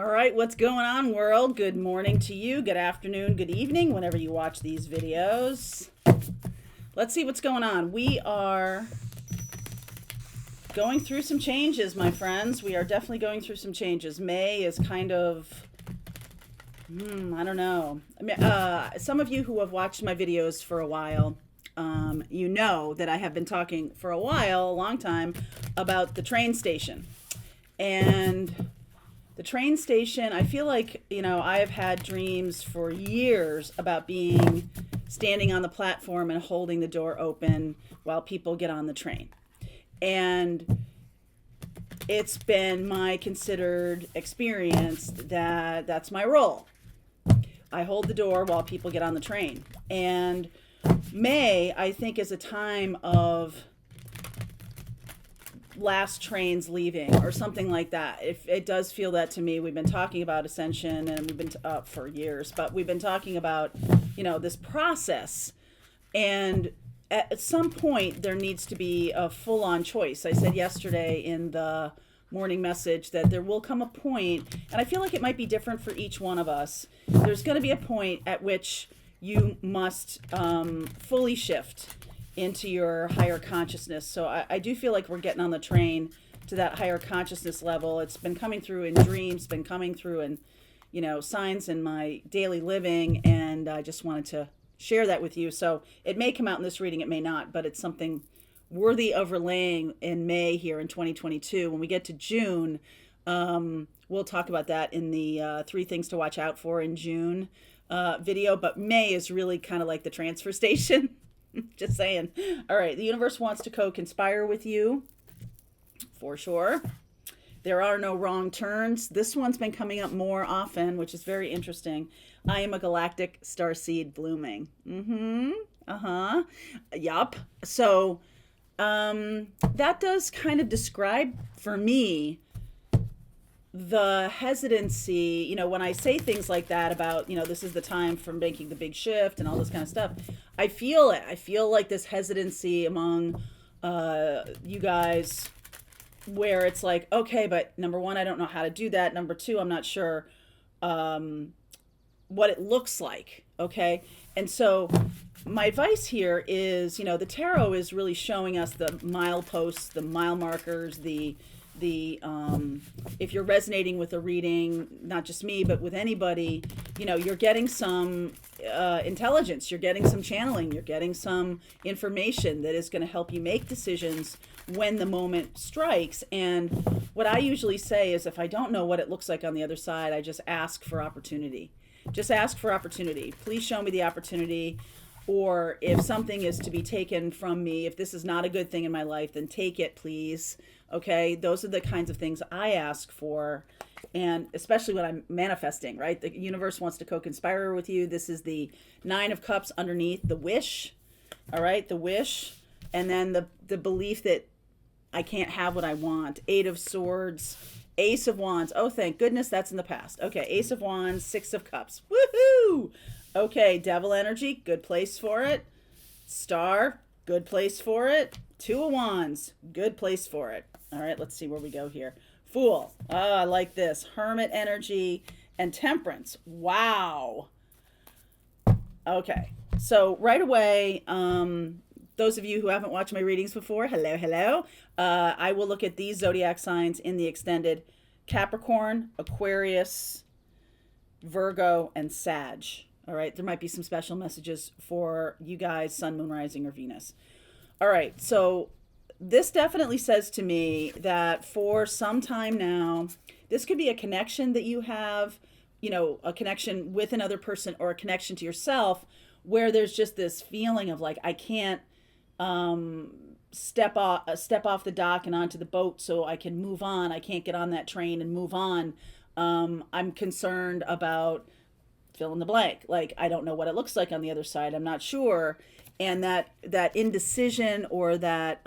All right, what's going on, world? Good morning to you, good afternoon, good evening, whenever you watch these videos. Let's see what's going on. We are going through some changes, my friends. We are definitely going through some changes. May is kind of, I don't know. I mean, some of you who have watched my videos for a while, you know that I have been talking for a while, a long time, about the train station. And the train station, I feel like, I have had dreams for years about standing on the platform and holding the door open while people get on the train. And it's been my considered experience that that's my role. I hold the door while people get on the train. And May, I think, is a time of last trains leaving or something like that. If it does feel that to me. We've been talking about ascension and we've been up for years, but we've been talking about, this process. And at some point there needs to be a full-on choice. I said yesterday in the morning message that there will come a point, and I feel like it might be different for each one of us. There's going to be a point at which you must fully shift into your higher consciousness. So I do feel like we're getting on the train to that higher consciousness level. It's been coming through in dreams, been coming through in, signs in my daily living, and I just wanted to share that with you. So it may come out in this reading, it may not, but it's something worthy of relaying in May here in 2022. When we get to June, we'll talk about that in the 3 things to watch out for in June video, but May is really kind of like the transfer station. Just saying. All right, the universe wants to co-conspire with you, for sure. There are no wrong turns. This one's been coming up more often, which is very interesting. I am a galactic starseed blooming. Yup. So that does kind of describe for me the hesitancy, when I say things like that about, this is the time for making the big shift and all this kind of stuff. I feel it. I feel like this hesitancy among you guys where it's like, okay, but number one, I don't know how to do that. Number two, I'm not sure what it looks like. Okay. And so my advice here is, the tarot is really showing us the mileposts, the mile markers, the if you're resonating with a reading, not just me, but with anybody, you're getting some intelligence, you're getting some channeling, you're getting some information that is going to help you make decisions when the moment strikes. And what I usually say is, if I don't know what it looks like on the other side, I just ask for opportunity. Just ask for opportunity. Please show me the opportunity. Or if something is to be taken from me, if this is not a good thing in my life, then take it, please. Okay, those are the kinds of things I ask for, and especially when I'm manifesting, right? The universe wants to co-conspire with you. This is the 9 of Cups underneath, the wish, all right, the wish, and then the belief that I can't have what I want. 8 of Swords, Ace of Wands. Oh, thank goodness that's in the past. Okay, Ace of Wands, 6 of Cups. Woohoo! Okay, Devil energy, good place for it. Star, good place for it. 2 of Wands, good place for it. All right, let's see where we go here. Fool. Oh, I like this. Hermit energy and Temperance. Wow. Okay, so right away, those of you who haven't watched my readings before, hello. I will look at these zodiac signs in the extended: Capricorn, Aquarius, Virgo, and Sag. All right, there might be some special messages for you guys, Sun, Moon, Rising, or Venus. All right, so this definitely says to me that for some time now, this could be a connection that you have, a connection with another person or a connection to yourself, where there's just this feeling of like, I can't step off the dock and onto the boat so I can move on. I can't get on that train and move on. I'm concerned about fill in the blank. Like, I don't know what it looks like on the other side. I'm not sure. And that indecision or that,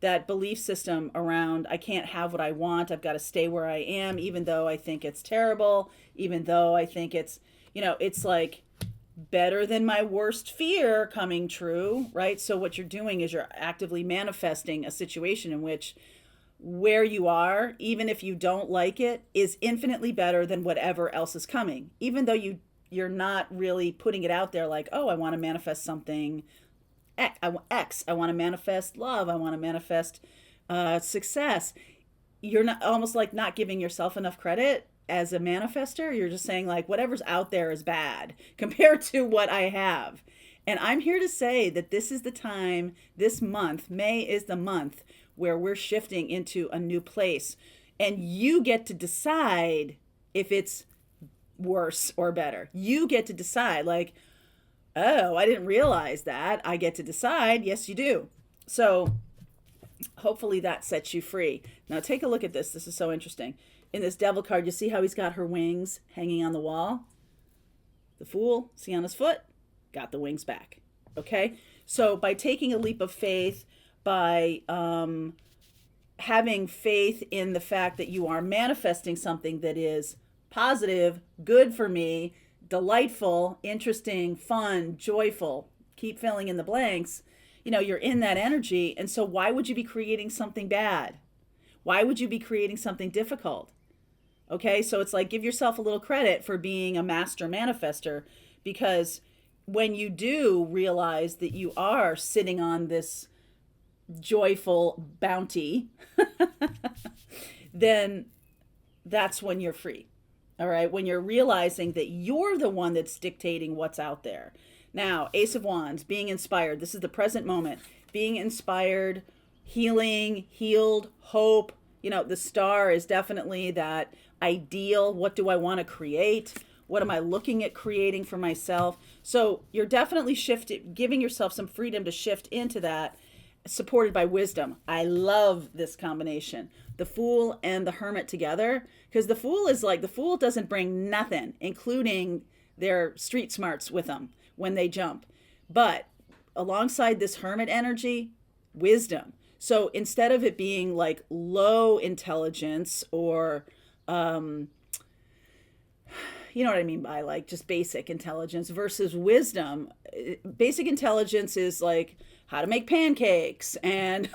that belief system around, I can't have what I want. I've got to stay where I am, even though I think it's terrible, even though I think it's, it's like better than my worst fear coming true, right? So what you're doing is you're actively manifesting a situation in which where you are, even if you don't like it, is infinitely better than whatever else is coming. Even though you're not really putting it out there like, oh, I want to manifest something X. I want to manifest love. I want to manifest success. You're not almost like not giving yourself enough credit as a manifester. You're just saying like whatever's out there is bad compared to what I have. And I'm here to say that this is the time, this month, May is the month where we're shifting into a new place. And you get to decide if it's worse or better. You get to decide, like, oh, I didn't realize that. I get to decide. Yes, you do. So hopefully that sets you free. Now take a look at this. This is so interesting. In this devil card, you see how he's got her wings hanging on the wall? The Fool, see on his foot? Got the wings back. Okay? So by taking a leap of faith, by having faith in the fact that you are manifesting something that is positive, good for me, delightful, interesting, fun, joyful, keep filling in the blanks, you're in that energy. And so why would you be creating something bad? Why would you be creating something difficult? Okay, so it's like give yourself a little credit for being a master manifester, because when you do realize that you are sitting on this joyful bounty, then that's when you're free. All right, when you're realizing that you're the one that's dictating what's out there. Now, Ace of Wands, being inspired. This is the present moment. Being inspired, healing, healed, hope. The star is definitely that ideal. What do I want to create? What am I looking at creating for myself? So you're definitely giving yourself some freedom to shift into that, supported by wisdom. I love this combination. The Fool and the Hermit together, because the Fool doesn't bring nothing, including their street smarts with them when they jump. But alongside this Hermit energy, wisdom. So instead of it being like low intelligence or, you know what I mean by like just basic intelligence versus wisdom, basic intelligence is like how to make pancakes and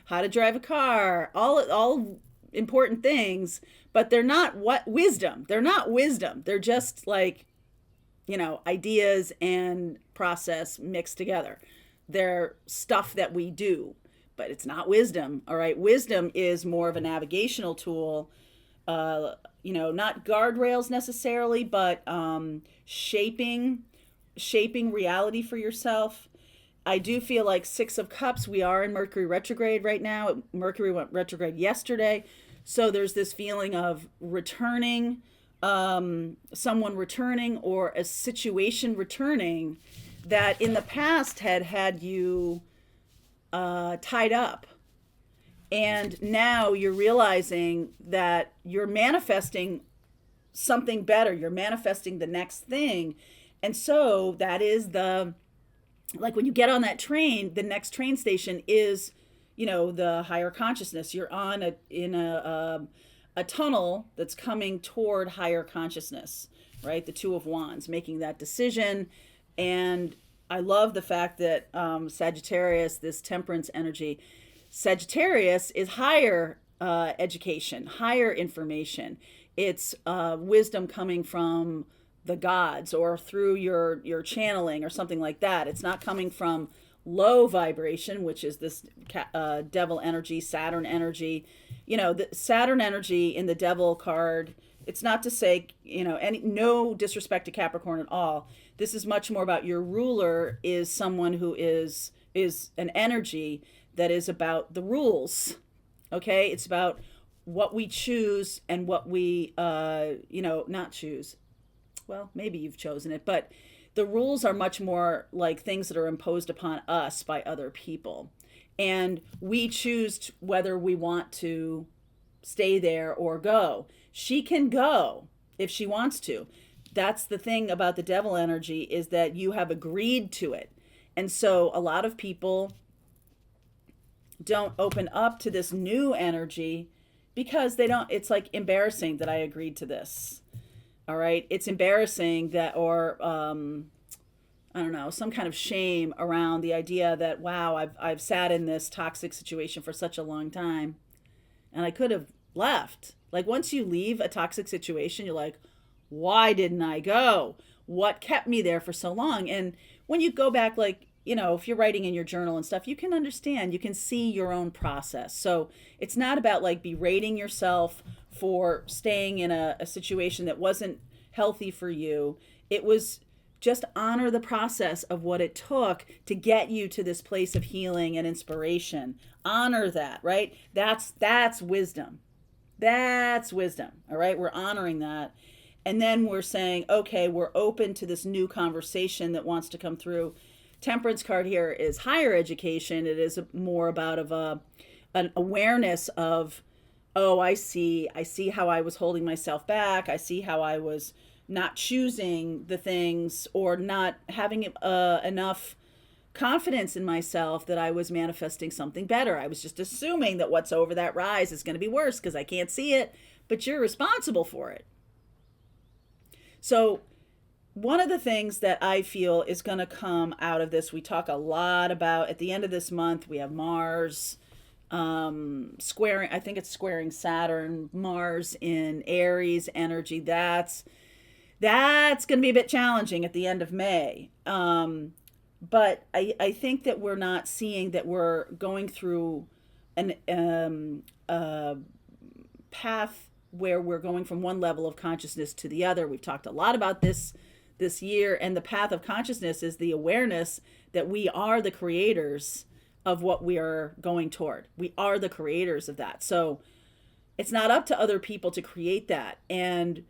how to drive a car, all important things, but they're not wisdom. They're not wisdom. They're just like, ideas and process mixed together. They're stuff that we do, but it's not wisdom. All right. Wisdom is more of a navigational tool, not guardrails necessarily, but shaping reality for yourself. I do feel like Six of Cups, we are in Mercury retrograde right now. Mercury went retrograde yesterday. So there's this feeling of returning, someone returning or a situation returning that in the past had you tied up. And now you're realizing that you're manifesting something better. You're manifesting the next thing. And so that is like when you get on that train, the next train station is, the higher consciousness. You're in a tunnel that's coming toward higher consciousness, right? The Two of Wands, making that decision. And I love the fact that Sagittarius, this temperance energy, Sagittarius is higher education, higher information. It's wisdom coming from the gods or through your channeling or something like that. It's not coming from low vibration, which is this devil energy, Saturn energy. The Saturn energy in the devil card, it's not to say, no disrespect to Capricorn at all. This is much more about your ruler is someone who is an energy that is about the rules. Okay? It's about what we choose and what we, not choose. Well, maybe you've chosen it, but the rules are much more like things that are imposed upon us by other people. And we choose whether we want to stay there or go. She can go if she wants to. That's the thing about the devil energy, is that you have agreed to it. And so a lot of people don't open up to this new energy because it's like embarrassing that I agreed to this. All right. It's embarrassing that, or, I don't know, some kind of shame around the idea that, wow, I've sat in this toxic situation for such a long time and I could have left. Like once you leave a toxic situation, you're like, why didn't I go? What kept me there for so long? And when you go back, like, if you're writing in your journal and stuff, you can understand, you can see your own process. So it's not about like berating yourself for staying in a situation that wasn't healthy for you. It was just honor the process of what it took to get you to this place of healing and inspiration. Honor that, right? That's wisdom. That's wisdom. All right. We're honoring that. And then we're saying, okay, we're open to this new conversation that wants to come through. Temperance card here is higher education. It is more about an awareness of, oh, I see how I was holding myself back. I see how I was not choosing the things or not having enough confidence in myself that I was manifesting something better. I was just assuming that what's over that rise is going to be worse because I can't see it, but you're responsible for it. So one of the things that I feel is going to come out of this, we talk a lot about at the end of this month, we have Mars squaring, I think it's squaring Saturn, Mars in Aries energy. That's going to be a bit challenging at the end of May. But I think that we're not seeing that we're going through a path where we're going from one level of consciousness to the other. We've talked a lot about this year, and the path of consciousness is the awareness that we are the creators of what we are going toward. We are the creators of that. So it's not up to other people to create that. And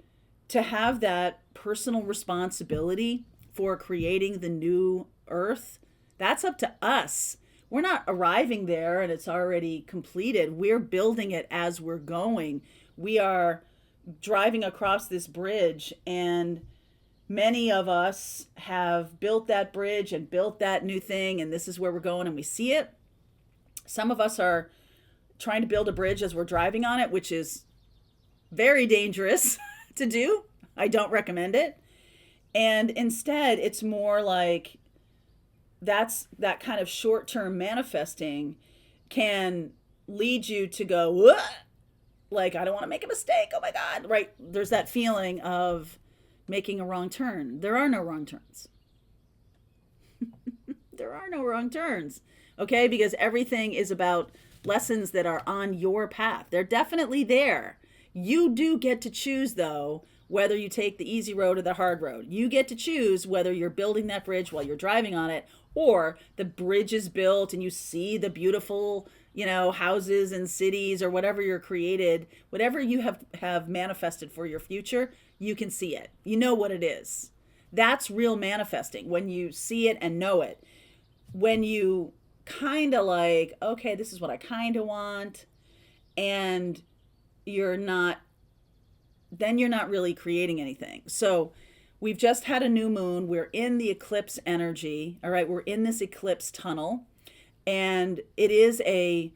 to have that personal responsibility for creating the new earth, that's up to us. We're not arriving there and it's already completed. We're building it as we're going. We are driving across this bridge, and many of us have built that bridge and built that new thing, and this is where we're going and we see it. Some of us are trying to build a bridge as we're driving on it, which is very dangerous to do. I don't recommend it. And instead, it's more like that kind of short-term manifesting can lead you to go, "Whoa!" Like, I don't want to make a mistake. Oh my God, right? There's that feeling of making a wrong turn. There are no wrong turns. There are no wrong turns, okay? Because everything is about lessons that are on your path. They're definitely there. You do get to choose, though, whether you take the easy road or the hard road. You get to choose whether you're building that bridge while you're driving on it, or the bridge is built and you see the beautiful, houses and cities or whatever you're created, whatever you have manifested for your future, you can see it. You know what it is. That's real manifesting, when you see it and know it. When you kind of like, okay, this is what I kind of want, and you're not really creating anything. So we've just had a new moon. We're in the eclipse energy. All right. We're in this eclipse tunnel, and it is a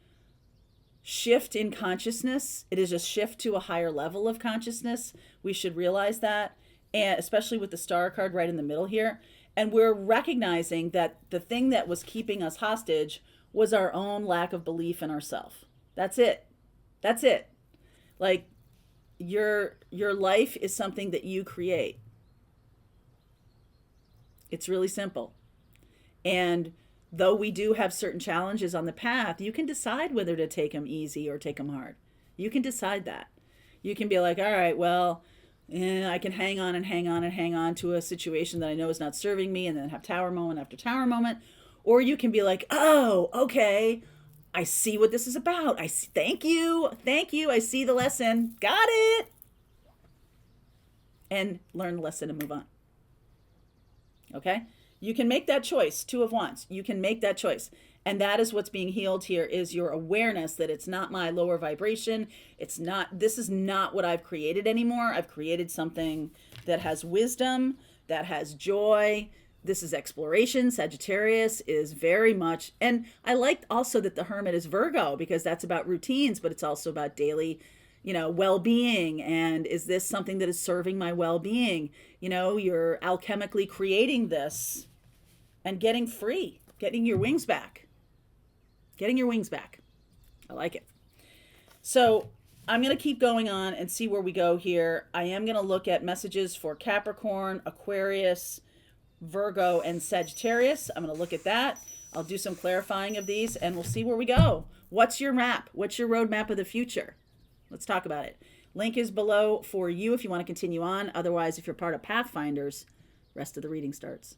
shift in consciousness. It is a shift to a higher level of consciousness. We should realize that. And especially with the star card right in the middle here. And we're recognizing that the thing that was keeping us hostage was our own lack of belief in ourselves. That's it. That's it. Like, your life is something that you create. It's really simple. And though we do have certain challenges on the path, you can decide whether to take them easy or take them hard. You can decide that. You can be like, all right, well, I can hang on and hang on and hang on to a situation that I know is not serving me, and then have tower moment after tower moment. Or you can be like, oh, okay, I see what this is about. I see, thank you. I see the lesson. Got it. And learn the lesson and move on. Okay? You can make that choice, 2 of Wands. You can make that choice. And that is what's being healed here, is your awareness that it's not my lower vibration. This is not what I've created anymore. I've created something that has wisdom, that has joy. This is exploration. Sagittarius is very much, and I liked also that the Hermit is Virgo, because that's about routines, but it's also about daily, well-being. And is this something that is serving my well-being? You're alchemically creating this and getting free, getting your wings back. Getting your wings back. I like it. So I'm going to keep going on and see where we go here. I am going to look at messages for Capricorn, Aquarius, Virgo, and Sagittarius. I'm going to look at that. I'll do some clarifying of these and we'll see where we go. What's your map? What's your roadmap of the future? Let's talk about it. Link is below for you if you want to continue on. Otherwise, if you're part of Pathfinders, rest of the reading starts.